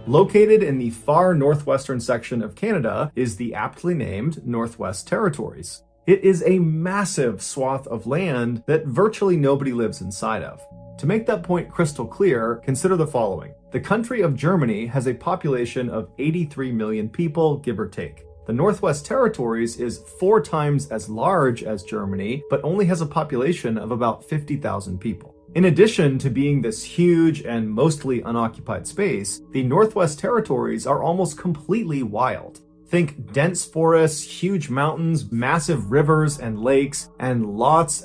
Located in the far northwestern section of Canada is the aptly named Northwest Territories. It is a massive swath of land that virtually nobody lives inside of. To make that point crystal clear, consider the following. The country of Germany has a population of 83 million people, give or take. The Northwest Territories is 4 times as large as Germany, but only has a population of about 50,000 people. In addition to being this huge and mostly unoccupied space, the Northwest Territories are almost completely wild. Think dense forests, huge mountains, massive rivers and lakes, and lots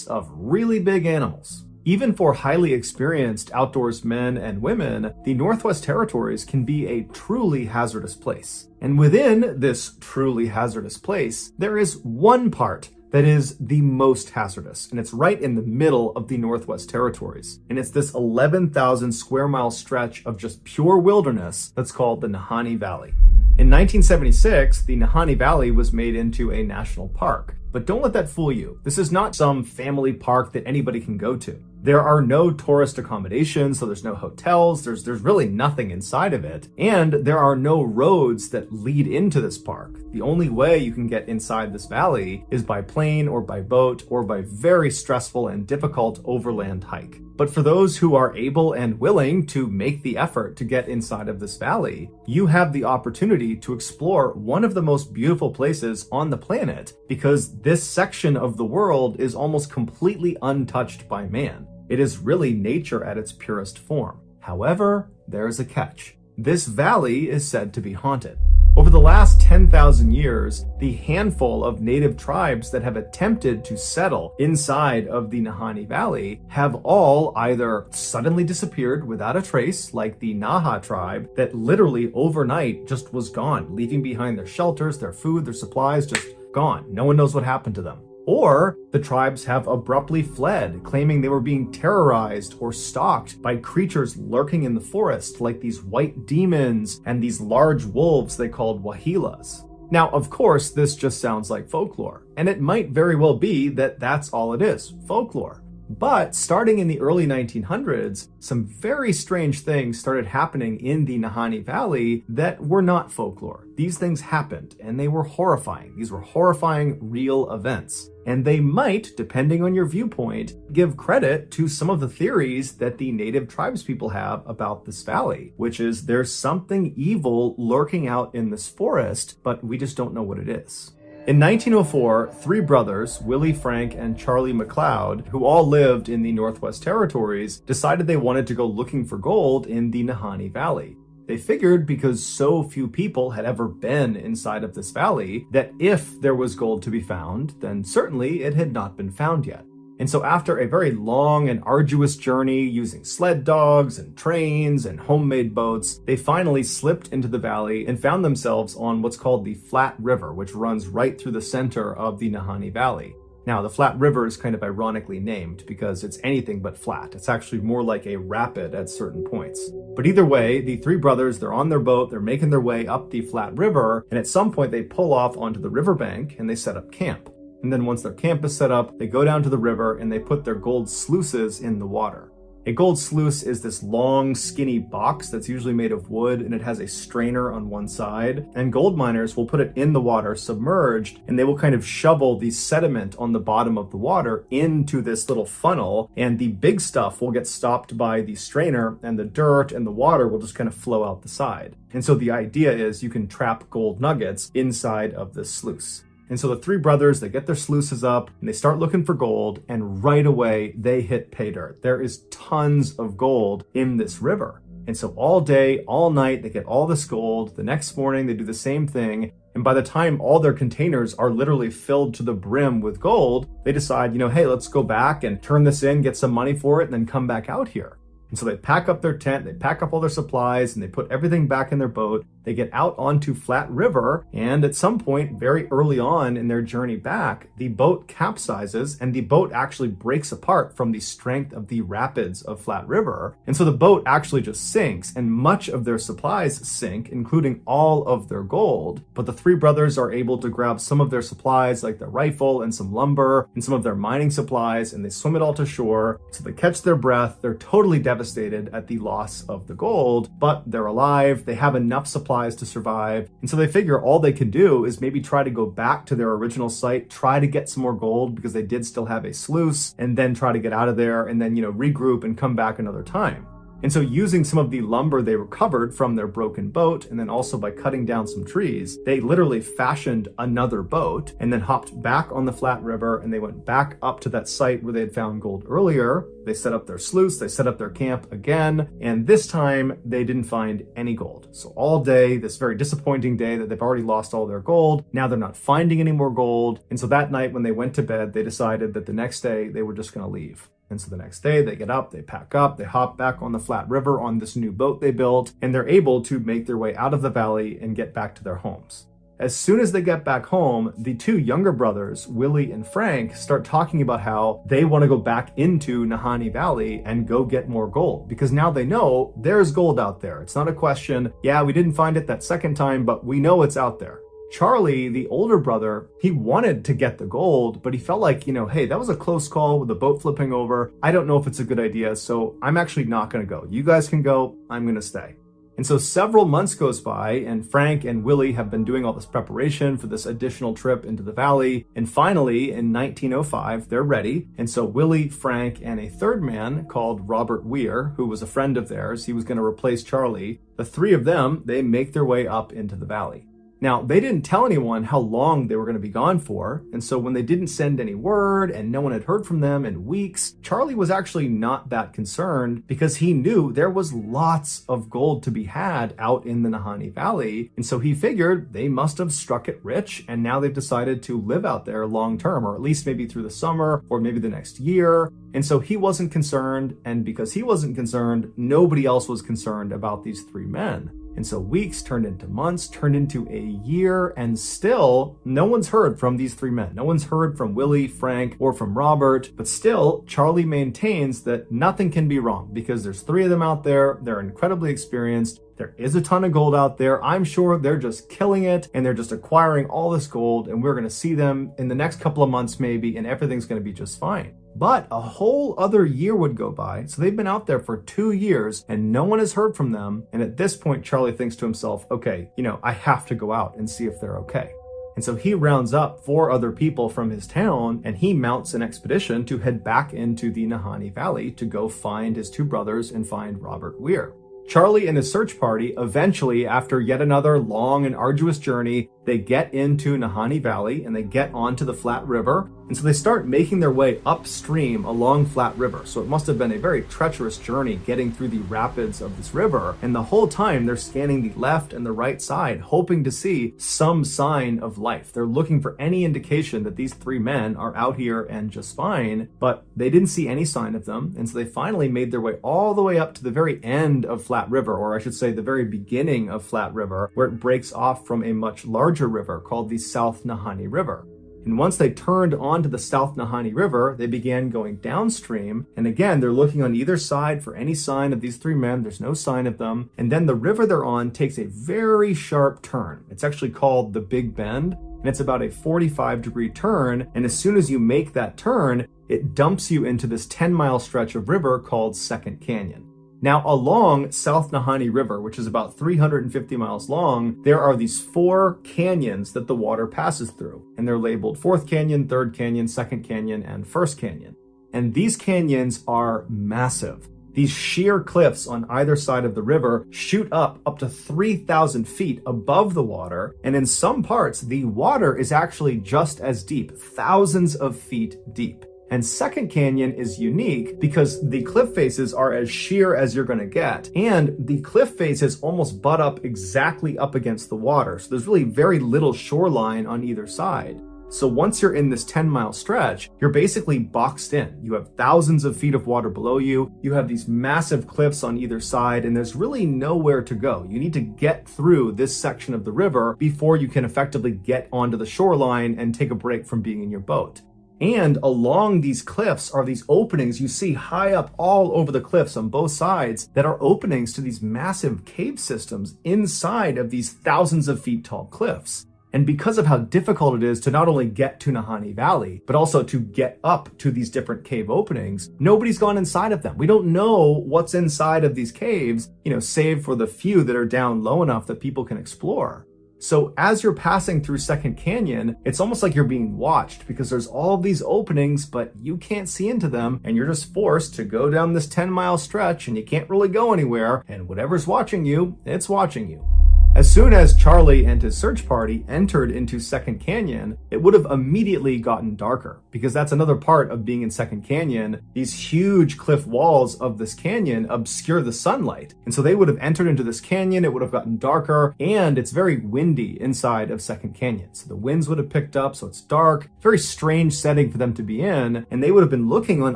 of really big animals. Even for highly experienced outdoors men and women, the Northwest Territories can be a truly hazardous place. And within this truly hazardous place, there is one part that is the most hazardous, and it's right in the middle of the Northwest Territories. And it's this 11,000 square mile stretch of just pure wilderness that's called the Nahanni Valley. In 1976, the Nahanni Valley was made into a national park. But don't let that fool you. This is not some family park that anybody can go to. There are no tourist accommodations, so there's no hotels, there's really nothing inside of it. And there are no roads that lead into this park. The only way you can get inside this valley is by plane or by boat or by very stressful and difficult overland hike. But for those who are able and willing to make the effort to get inside of this valley, you have the opportunity to explore one of the most beautiful places on the planet, because this section of the world is almost completely untouched by man. It is really nature at its purest form. However, there is a catch. This valley is said to be haunted. Over the last 10,000 years, the handful of native tribes that have attempted to settle inside of the Nahanni Valley have all either suddenly disappeared without a trace, like the Naha tribe, that literally overnight just was gone, leaving behind their shelters, their food, their supplies, just gone. No one knows what happened to them. Or the tribes have abruptly fled, claiming they were being terrorized or stalked by creatures lurking in the forest, like these white demons and these large wolves they called wahilas. Now, of course, this just sounds like folklore, and it might very well be that that's all it is, folklore. But starting in the early 1900s, some very strange things started happening in the Nahanni Valley that were not folklore. These things happened, and they were horrifying. These were horrifying, real events. And they might, depending on your viewpoint, give credit to some of the theories that the native tribespeople have about this valley, which is there's something evil lurking out in this forest, but we just don't know what it is. In 1904, 3 brothers, Willie, Frank, and Charlie McLeod, who all lived in the Northwest Territories, decided they wanted to go looking for gold in the Nahanni Valley. They figured because so few people had ever been inside of this valley, that if there was gold to be found, then certainly it had not been found yet. And so after a very long and arduous journey using sled dogs and trains and homemade boats, they finally slipped into the valley and found themselves on what's called the Flat River, which runs right through the center of the Nahanni Valley. Now, the Flat River is kind of ironically named because it's anything but flat. It's actually more like a rapid at certain points. But either way, the 3 brothers, they're on their boat, they're making their way up the Flat River, and at some point they pull off onto the riverbank and they set up camp. And then once their camp is set up, they go down to the river and they put their gold sluices in the water. A gold sluice is this long, skinny box that's usually made of wood, and it has a strainer on one side. And gold miners will put it in the water submerged, and they will kind of shovel the sediment on the bottom of the water into this little funnel, and the big stuff will get stopped by the strainer, and the dirt and the water will just kind of flow out the side. And so the idea is you can trap gold nuggets inside of this sluice. And so the 3 brothers, they get their sluices up and they start looking for gold, and right away they hit pay dirt. There is tons of gold in this river. And so all day, all night, they get all this gold. The next morning they do the same thing. And by the time all their containers are literally filled to the brim with gold, they decide, hey, let's go back and turn this in, get some money for it, and then come back out here. And so they pack up their tent, they pack up all their supplies, and they put everything back in their boat, They get out onto Flat River, and at some point, very early on in their journey back, the boat capsizes and the boat actually breaks apart from the strength of the rapids of Flat River. And so the boat actually just sinks, and much of their supplies sink, including all of their gold. But the three brothers are able to grab some of their supplies, like their rifle and some lumber and some of their mining supplies, and they swim it all to shore. So they catch their breath. They're totally devastated at the loss of the gold, but they're alive. They have enough supplies to survive. And so they figure all they can do is maybe try to go back to their original site, try to get some more gold because they did still have a sluice, and then try to get out of there and then, regroup and come back another time. And so using some of the lumber they recovered from their broken boat, and then also by cutting down some trees, they literally fashioned another boat and then hopped back on the Flat River, and they went back up to that site where they had found gold earlier. They set up their sluice, they set up their camp again, and this time they didn't find any gold. So all day, this very disappointing day that they've already lost all their gold, now they're not finding any more gold. And so that night when they went to bed, they decided that the next day they were just going to leave. And so the next day they get up, they pack up, they hop back on the Flat River on this new boat they built, and they're able to make their way out of the valley and get back to their homes. As soon as they get back home, the two younger brothers, Willie and Frank, start talking about how they want to go back into Nahanni Valley and go get more gold, because now they know there's gold out there. It's not a question, yeah, we didn't find it that second time, but we know it's out there. Charlie, the older brother, he wanted to get the gold, but he felt like, hey, that was a close call with the boat flipping over. I don't know if it's a good idea, so I'm actually not going to go. You guys can go, I'm going to stay. And so several months goes by, and Frank and Willie have been doing all this preparation for this additional trip into the valley. And finally, in 1905, they're ready. And so Willie, Frank, and a third man called Robert Weir, who was a friend of theirs, he was going to replace Charlie. The three of them, they make their way up into the valley. Now, they didn't tell anyone how long they were going to be gone for, and so when they didn't send any word and no one had heard from them in weeks, Charlie was actually not that concerned because he knew there was lots of gold to be had out in the Nahanni Valley, and so he figured they must have struck it rich, and now they've decided to live out there long term, or at least maybe through the summer, or maybe the next year. And so he wasn't concerned, and because he wasn't concerned, nobody else was concerned about these three men. And so weeks turned into months, turned into a year, and still no one's heard from these three men. No one's heard from Willie, Frank, or from Robert, but still Charlie maintains that nothing can be wrong because there's three of them out there. They're incredibly experienced. There is a ton of gold out there. I'm sure they're just killing it and they're just acquiring all this gold, and we're going to see them in the next couple of months maybe, and everything's going to be just fine. But a whole other year would go by. So they've been out there for 2 years and no one has heard from them. And at this point, Charlie thinks to himself, okay, I have to go out and see if they're okay. And so he rounds up 4 other people from his town and he mounts an expedition to head back into the Nahanni Valley to go find his 2 brothers and find Robert Weir. Charlie and his search party eventually, after yet another long and arduous journey, they get into Nahanni Valley and they get onto the Flat River. And so they start making their way upstream along Flat River. So it must have been a very treacherous journey getting through the rapids of this river. And the whole time they're scanning the left and the right side, hoping to see some sign of life. They're looking for any indication that these 3 men are out here and just fine, but they didn't see any sign of them. And so they finally made their way all the way up to the very end of Flat River, or I should say the very beginning of Flat River, where it breaks off from a much larger river called the South Nahanni River. And once they turned onto the South Nahanni River, they began going downstream. And again, they're looking on either side for any sign of these 3 men. There's no sign of them. And then the river they're on takes a very sharp turn. It's actually called the Big Bend, and it's about a 45-degree turn. And as soon as you make that turn, it dumps you into this 10-mile stretch of river called Second Canyon. Now, along South Nahanni River, which is about 350 miles long, there are these 4 canyons that the water passes through. And they're labeled 4th Canyon, 3rd Canyon, 2nd Canyon, and 1st Canyon. And these canyons are massive. These sheer cliffs on either side of the river shoot up to 3,000 feet above the water. And in some parts, the water is actually just as deep, thousands of feet deep. And Second Canyon is unique because the cliff faces are as sheer as you're going to get. And the cliff faces almost butt up exactly up against the water. So there's really very little shoreline on either side. So once you're in this 10-mile stretch, you're basically boxed in. You have thousands of feet of water below you. You have these massive cliffs on either side, and there's really nowhere to go. You need to get through this section of the river before you can effectively get onto the shoreline and take a break from being in your boat. And along these cliffs are these openings you see high up all over the cliffs on both sides that are openings to these massive cave systems inside of these thousands of feet tall cliffs. And because of how difficult it is to not only get to Nahanni Valley, but also to get up to these different cave openings, nobody's gone inside of them. We don't know what's inside of these caves, save for the few that are down low enough that people can explore. So as you're passing through Second Canyon, it's almost like you're being watched because there's all these openings, but you can't see into them, and you're just forced to go down this 10-mile stretch, and you can't really go anywhere, and whatever's watching you, it's watching you. As soon as Charlie and his search party entered into Second Canyon, it would have immediately gotten darker, because that's another part of being in Second Canyon. These huge cliff walls of this canyon obscure the sunlight. And so they would have entered into this canyon, it would have gotten darker, and it's very windy inside of Second Canyon. So the winds would have picked up, so it's dark. Very strange setting for them to be in, and they would have been looking on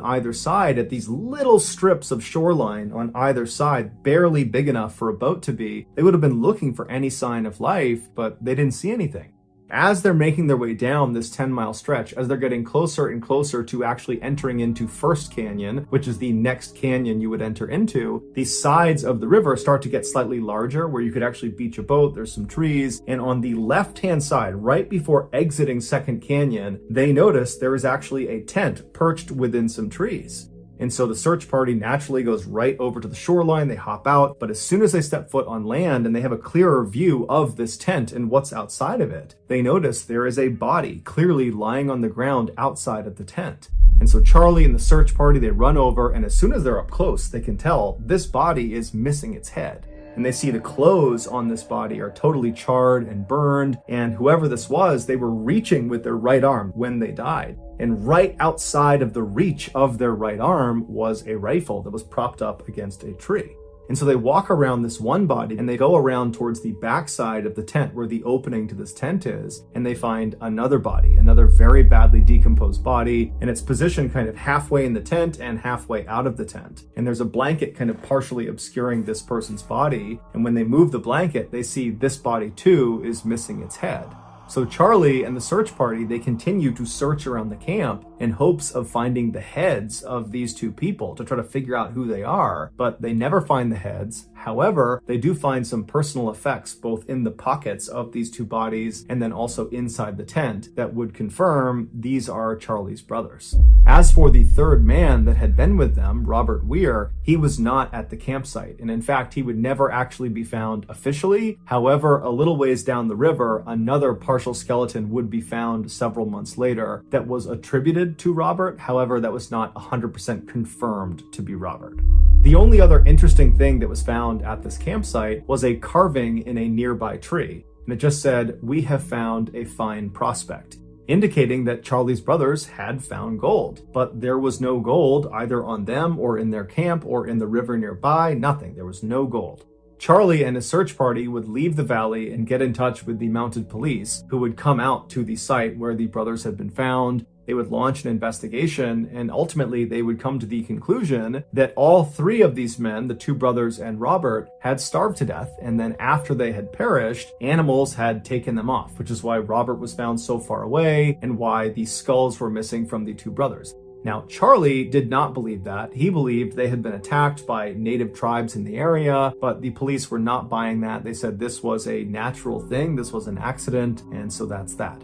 either side at these little strips of shoreline on either side, barely big enough for a boat to be. They would have been looking for any sign of life, but they didn't see anything. As they're making their way down this 10-mile stretch, as they're getting closer and closer to actually entering into First Canyon, which is the next canyon you would enter into, the sides of the river start to get slightly larger where you could actually beach a boat. There's some trees, and on the left-hand side, right before exiting Second Canyon, they notice there is actually a tent perched within some trees. And so the search party naturally goes right over to the shoreline, they hop out, but as soon as they step foot on land and they have a clearer view of this tent and what's outside of it, they notice there is a body clearly lying on the ground outside of the tent. And so Charlie and the search party, they run over, and as soon as they're up close, they can tell this body is missing its head. And they see the clothes on this body are totally charred and burned, and whoever this was, they were reaching with their right arm when they died. And right outside of the reach of their right arm was a rifle that was propped up against a tree. And so they walk around this one body and they go around towards the backside of the tent where the opening to this tent is, and they find another body, another very badly decomposed body, and it's positioned kind of halfway in the tent and halfway out of the tent. And there's a blanket kind of partially obscuring this person's body, and when they move the blanket, they see this body too is missing its head. So Charlie and the search party, they continue to search around the camp in hopes of finding the heads of these two people to try to figure out who they are, but they never find the heads. However, they do find some personal effects both in the pockets of these two bodies and then also inside the tent that would confirm these are Charlie's brothers. As for the third man that had been with them, Robert Weir, he was not at the campsite, and in fact, he would never actually be found officially. However, a little ways down the river, another partial skeleton would be found several months later that was attributed to Robert. However, that was not 100% confirmed to be Robert. The only other interesting thing that was found at this campsite was a carving in a nearby tree, and it just said, "We have found a fine prospect," indicating that Charlie's brothers had found gold. But there was no gold either on them or in their camp or in the river nearby, nothing. There was no gold. Charlie and his search party would leave the valley and get in touch with the mounted police, who would come out to the site where the brothers had been found. They would launch an investigation, and ultimately they would come to the conclusion that all three of these men, the two brothers and Robert, had starved to death, and then after they had perished, animals had taken them off, which is why Robert was found so far away and why the skulls were missing from the two brothers. Now, Charlie did not believe that. He believed they had been attacked by native tribes in the area, but the police were not buying that. They said this was a natural thing, this was an accident, and so that's that.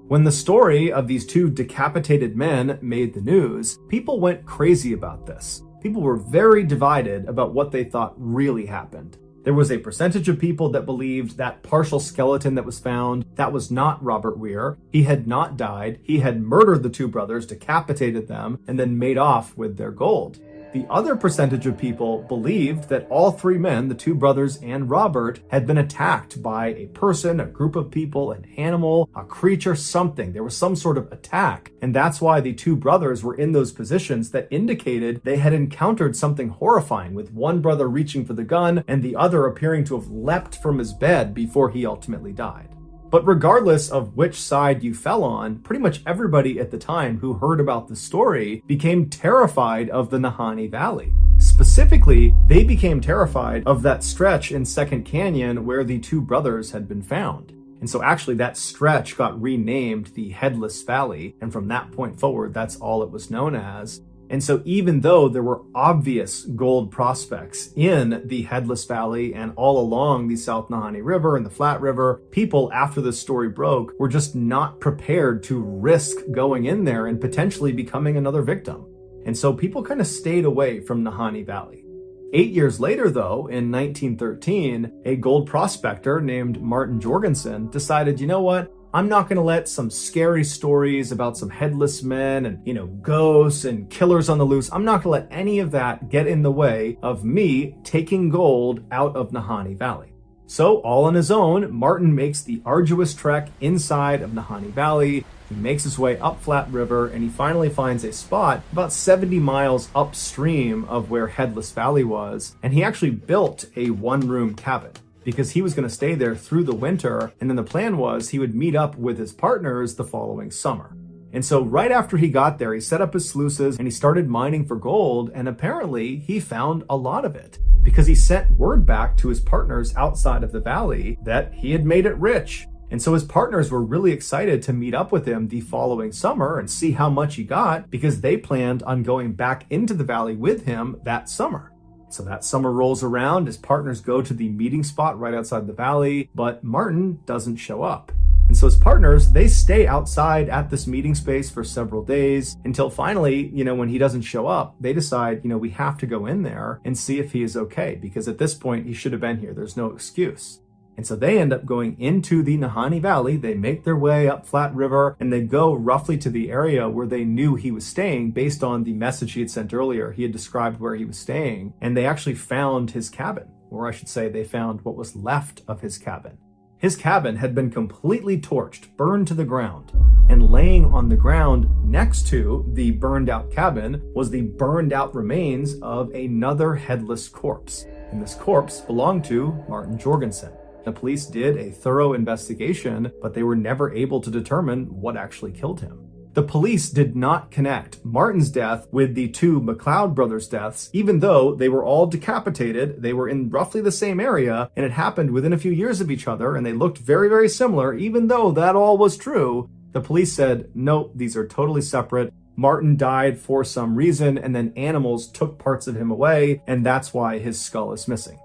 When the story of these two decapitated men made the news, people went crazy about this. People were very divided about what they thought really happened. There was a percentage of people that believed that partial skeleton that was found, that was not Robert Weir. He had not died. He had murdered the two brothers, decapitated them, and then made off with their gold. The other percentage of people believed that all three men, the two brothers and Robert, had been attacked by a person, a group of people, an animal, a creature, something. There was some sort of attack. And that's why the two brothers were in those positions that indicated they had encountered something horrifying, with one brother reaching for the gun and the other appearing to have leapt from his bed before he ultimately died. But regardless of which side you fell on, pretty much everybody at the time who heard about the story became terrified of the Nahanni Valley. Specifically, they became terrified of that stretch in Second Canyon where the two brothers had been found. And so actually that stretch got renamed the Headless Valley, and from that point forward, that's all it was known as. And so even though there were obvious gold prospects in the Headless Valley and all along the South Nahanni River and the Flat River, people after this story broke were just not prepared to risk going in there and potentially becoming another victim. And so people kind of stayed away from Nahanni Valley. 8 years later, though, in 1913, a gold prospector named Martin Jorgensen decided, you know what? I'm not going to let some scary stories about some headless men and, ghosts and killers on the loose. I'm not going to let any of that get in the way of me taking gold out of Nahanni Valley. So all on his own, Martin makes the arduous trek inside of Nahanni Valley. He makes his way up Flat River, and he finally finds a spot about 70 miles upstream of where Headless Valley was. And he actually built a one-room cabin, because he was going to stay there through the winter, and then the plan was he would meet up with his partners the following summer. And so right after he got there, he set up his sluices and he started mining for gold, and apparently he found a lot of it, because he sent word back to his partners outside of the valley that he had made it rich. And so his partners were really excited to meet up with him the following summer and see how much he got, because they planned on going back into the valley with him that summer. So that summer rolls around, his partners go to the meeting spot right outside the valley, but Martin doesn't show up. And so his partners, they stay outside at this meeting space for several days until finally, when he doesn't show up, they decide, we have to go in there and see if he is okay, because at this point he should have been here. There's no excuse. And so they end up going into the Nahanni Valley. They make their way up Flat River, and they go roughly to the area where they knew he was staying based on the message he had sent earlier. He had described where he was staying, and they actually found his cabin, or I should say they found what was left of his cabin. His cabin had been completely torched, burned to the ground, and laying on the ground next to the burned out cabin was the burned out remains of another headless corpse. And this corpse belonged to Martin Jorgensen. The police did a thorough investigation, but they were never able to determine what actually killed him. The police did not connect Martin's death with the two McLeod brothers' deaths, even though they were all decapitated. They were in roughly the same area, and it happened within a few years of each other, and they looked very, very similar. Even though that all was true, the police said, nope, these are totally separate. Martin died for some reason, and then animals took parts of him away, and that's why his skull is missing.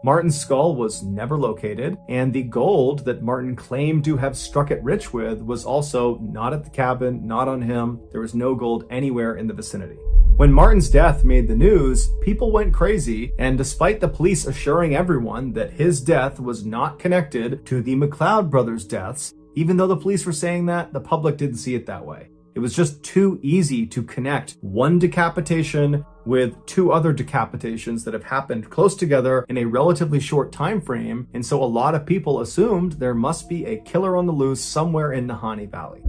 Martin's skull was never located, and the gold that Martin claimed to have struck it rich with was also not at the cabin, not on him. There was no gold anywhere in the vicinity. When Martin's death made the news, people went crazy, and despite the police assuring everyone that his death was not connected to the McLeod brothers' deaths, even though the police were saying that, the public didn't see it that way. It was just too easy to connect one decapitation with two other decapitations that have happened close together in a relatively short time frame, and so a lot of people assumed there must be a killer on the loose somewhere in Nahanni Valley.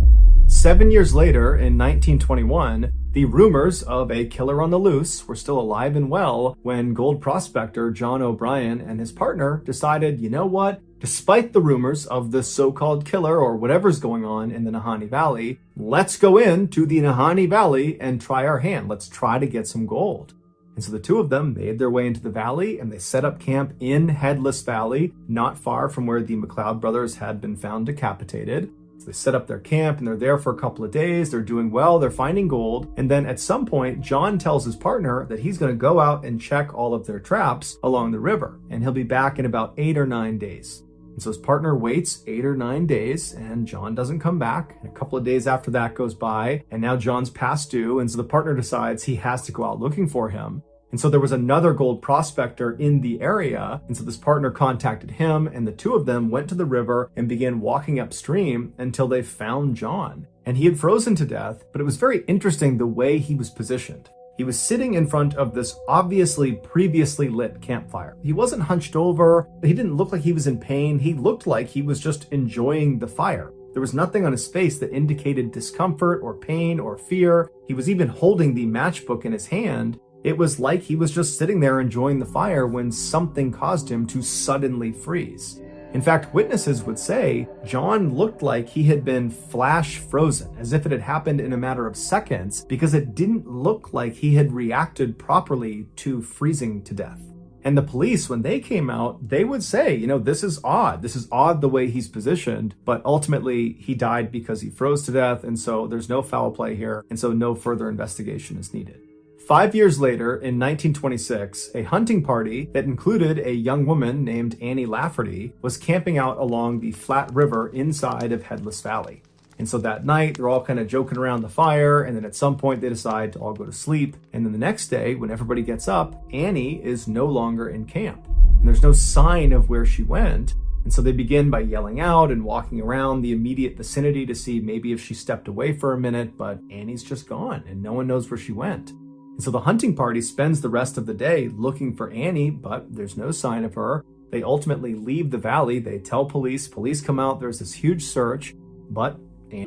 7 years later, in 1921, the rumors of a killer on the loose were still alive and well when gold prospector John O'Brien and his partner decided, you know what? Despite the rumors of this so-called killer or whatever's going on in the Nahanni Valley, let's go into the Nahanni Valley and try our hand. Let's try to get some gold. And so the two of them made their way into the valley, and they set up camp in Headless Valley, not far from where the McLeod brothers had been found decapitated. So they set up their camp, and they're there for a couple of days. They're doing well. They're finding gold. And then at some point, John tells his partner that he's going to go out and check all of their traps along the river, and he'll be back in about 8 or 9 days. And so his partner waits 8 or 9 days, and John doesn't come back. And a couple of days after that goes by, and now John's past due, and so the partner decides he has to go out looking for him. And so there was another gold prospector in the area, and so this partner contacted him, and the two of them went to the river and began walking upstream until they found John. And he had frozen to death, but it was very interesting the way he was positioned. He was sitting in front of this obviously previously lit campfire. He wasn't hunched over. He didn't look like he was in pain. He looked like he was just enjoying the fire. There was nothing on his face that indicated discomfort or pain or fear. He was even holding the matchbook in his hand. It was like he was just sitting there enjoying the fire when something caused him to suddenly freeze. In fact, witnesses would say John looked like he had been flash frozen, as if it had happened in a matter of seconds, because it didn't look like he had reacted properly to freezing to death. And the police, when they came out, they would say, this is odd. This is odd the way he's positioned, but ultimately he died because he froze to death, and so there's no foul play here, and so no further investigation is needed. 5 years later, in 1926, a hunting party that included a young woman named Annie Lafferty was camping out along the Flat River inside of Headless Valley. And so that night, they're all kind of joking around the fire, and then at some point they decide to all go to sleep. And then the next day, when everybody gets up, Annie is no longer in camp. And there's no sign of where she went. And so they begin by yelling out and walking around the immediate vicinity to see maybe if she stepped away for a minute, but Annie's just gone, and no one knows where she went. And so the hunting party spends the rest of the day looking for Annie, but there's no sign of her. They ultimately leave the valley. They tell police. Police come out. There's this huge search, but Annie...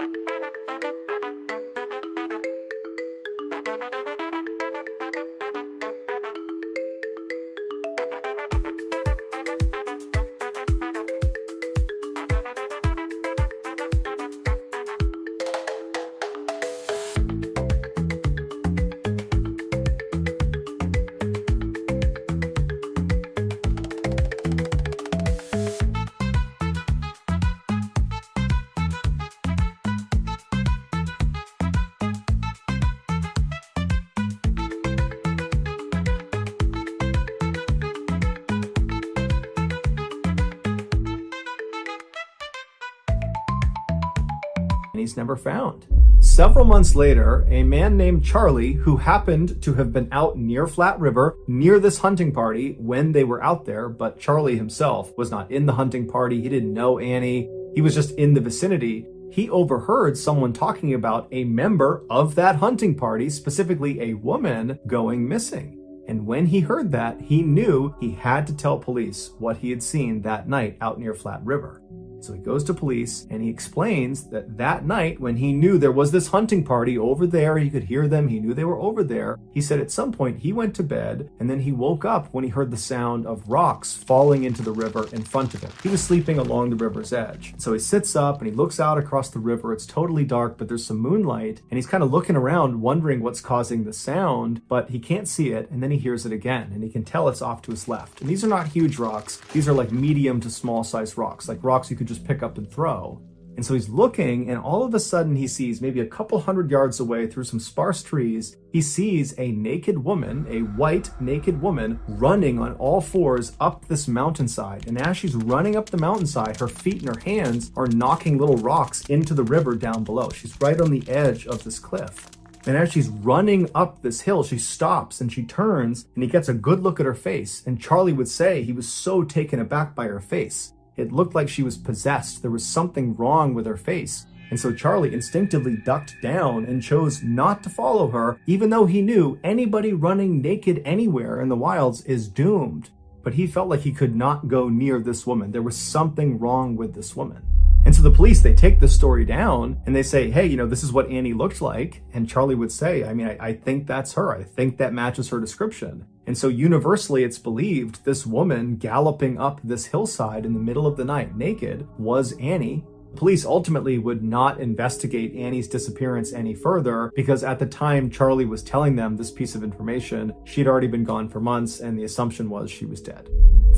and he's never found. Several months later, a man named Charlie, who happened to have been out near Flat River, near this hunting party when they were out there, but Charlie himself was not in the hunting party. He didn't know Annie. He was just in the vicinity. He overheard someone talking about a member of that hunting party, specifically a woman, going missing. And when he heard that, he knew he had to tell police what he had seen that night out near Flat River. So he goes to police and he explains that that night when he knew there was this hunting party over there, he could hear them, he knew they were over there. He said at some point he went to bed and then he woke up when he heard the sound of rocks falling into the river in front of him. He was sleeping along the river's edge. So he sits up and he looks out across the river. It's totally dark, but there's some moonlight, and he's kind of looking around wondering what's causing the sound, but he can't see it, and then he hears it again and he can tell it's off to his left. And these are not huge rocks. These are like medium to small size rocks, like rocks you could just pick up and throw. And so he's looking, and all of a sudden he sees, maybe a couple hundred yards away through some sparse trees, he sees a naked woman, a white naked woman, running on all fours up this mountainside. And as she's running up the mountainside, her feet and her hands are knocking little rocks into the river down below. She's right on the edge of this cliff. And as she's running up this hill, she stops and she turns, and he gets a good look at her face. And Charlie would say he was so taken aback by her face. It looked like she was possessed. There was something wrong with her face. And so Charlie instinctively ducked down and chose not to follow her, even though he knew anybody running naked anywhere in the wilds is doomed. But he felt like he could not go near this woman. There was something wrong with this woman. And so the police, they take this story down and they say, hey, this is what Annie looked like. And Charlie would say, I think that's her. I think that matches her description. And so universally, it's believed this woman galloping up this hillside in the middle of the night naked was Annie. Police ultimately would not investigate Annie's disappearance any further because at the time Charlie was telling them this piece of information, she'd already been gone for months, and the assumption was she was dead.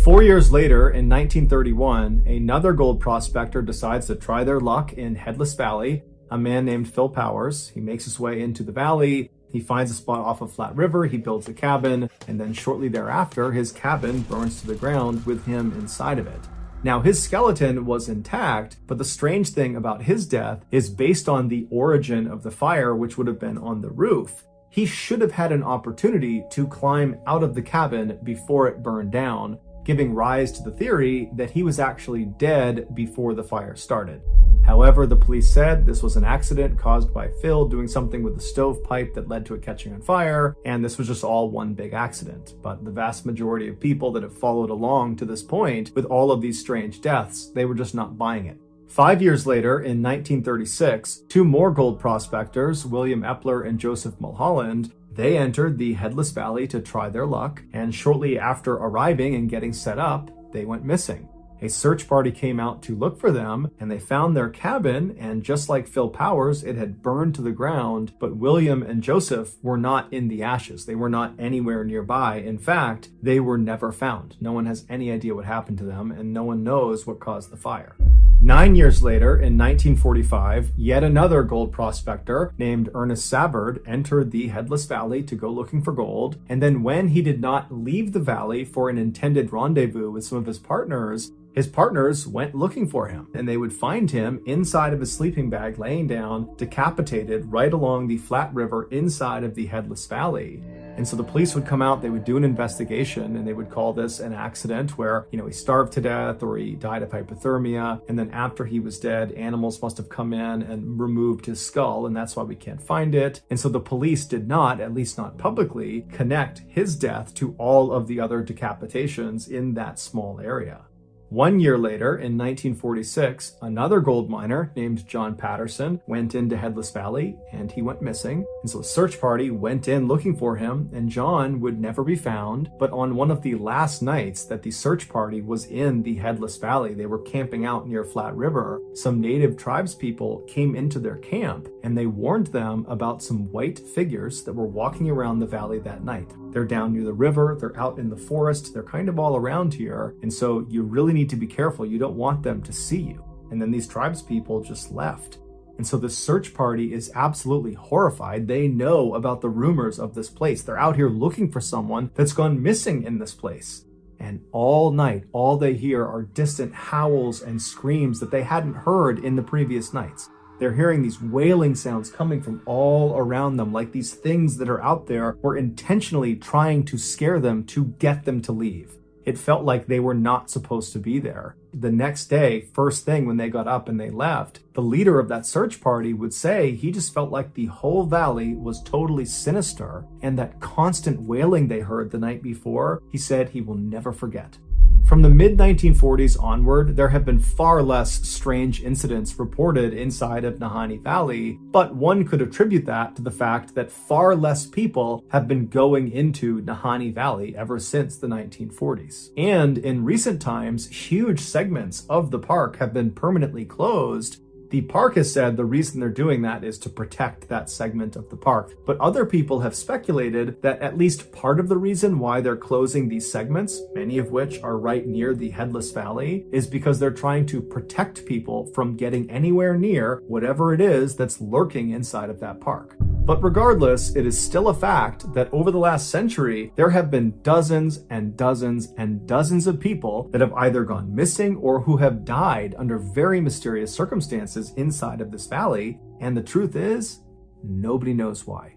4 years later, in 1931, another gold prospector decides to try their luck in Headless Valley. A man named Phil Powers. He makes his way into the valley. He finds a spot off of Flat River. He builds a cabin, and then shortly thereafter, his cabin burns to the ground with him inside of it. Now, his skeleton was intact, but the strange thing about his death is based on the origin of the fire, which would have been on the roof. He should have had an opportunity to climb out of the cabin before it burned down, giving rise to the theory that he was actually dead before the fire started. However, the police said this was an accident caused by Phil doing something with the stovepipe that led to it catching on fire, and this was just all one big accident. But the vast majority of people that have followed along to this point with all of these strange deaths, they were just not buying it. 5 years later, in 1936, two more gold prospectors, William Epler and Joseph Mulholland, they entered the Headless Valley to try their luck, and shortly after arriving and getting set up, they went missing. A search party came out to look for them, and they found their cabin, and just like Phil Powers, it had burned to the ground, but William and Joseph were not in the ashes. They were not anywhere nearby. In fact, they were never found. No one has any idea what happened to them, and no one knows what caused the fire. 9 years later, in 1945, yet another gold prospector named Ernest Sabbard entered the Headless Valley to go looking for gold, and then when he did not leave the valley for an intended rendezvous with some of his partners went looking for him, and they would find him inside of his sleeping bag, laying down, decapitated, right along the flat river inside of the Headless Valley. And so the police would come out, they would do an investigation, and they would call this an accident where, he starved to death or he died of hypothermia. And then after he was dead, animals must have come in and removed his skull, and that's why we can't find it. And so the police did not, at least not publicly, connect his death to all of the other decapitations in that small area. 1 year later, in 1946, another gold miner named John Patterson went into Headless Valley, and he went missing. And so a search party went in looking for him, and John would never be found. But on one of the last nights that the search party was in the Headless Valley, they were camping out near Flat River, some native tribespeople came into their camp, and they warned them about some white figures that were walking around the valley that night. They're down near the river, they're out in the forest, they're kind of all around here, and so you really need to be careful. You don't want them to see you. And then these tribespeople just left. And so the search party is absolutely horrified. They know about the rumors of this place. They're out here looking for someone that's gone missing in this place. And all night, all they hear are distant howls and screams that they hadn't heard in the previous nights. They're hearing these wailing sounds coming from all around them, like these things that are out there were intentionally trying to scare them to get them to leave. It felt like they were not supposed to be there. The next day, first thing when they got up and they left, the leader of that search party would say he just felt like the whole valley was totally sinister, and that constant wailing they heard the night before, he said he will never forget. From the mid-1940s onward, there have been far less strange incidents reported inside of Nahanni Valley, but one could attribute that to the fact that far less people have been going into Nahanni Valley ever since the 1940s. And in recent times, huge segments of the park have been permanently closed. The park has said the reason they're doing that is to protect that segment of the park. But other people have speculated that at least part of the reason why they're closing these segments, many of which are right near the Headless Valley, is because they're trying to protect people from getting anywhere near whatever it is that's lurking inside of that park. But regardless, it is still a fact that over the last century, there have been dozens and dozens and dozens of people that have either gone missing or who have died under very mysterious circumstances inside of this valley. And the truth is, nobody knows why.